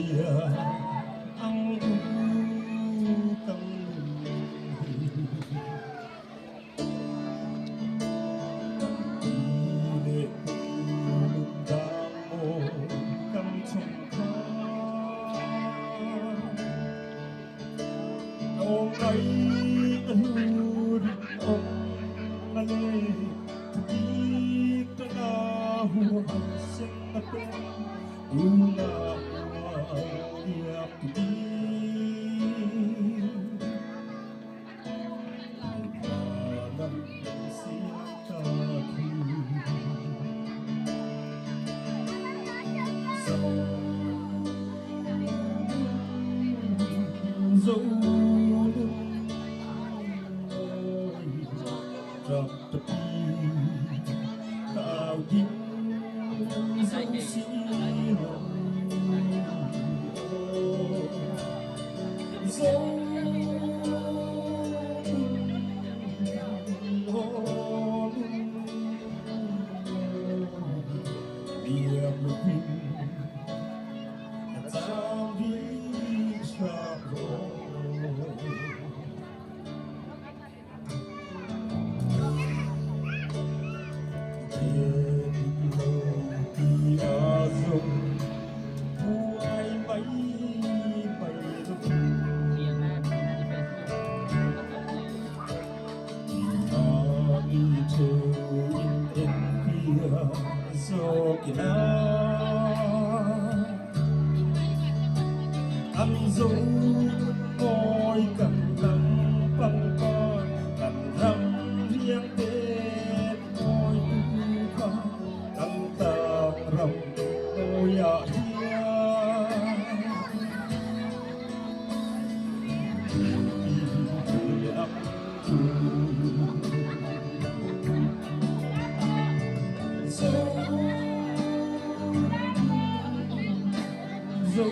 ang utang Pilit ulundang mo kamchong ka Ông ấy anurin ông mali Di tanahu ang sinatin Una iyak di Dalam sinataki Trong tepi kau dingin siram Biar lebih tak bisa Anh dấu môi cầm lăng băng con cầm răng riêng tên môi tư con cầm tàng rồng môi ạ hia Vì ấp dấu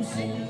So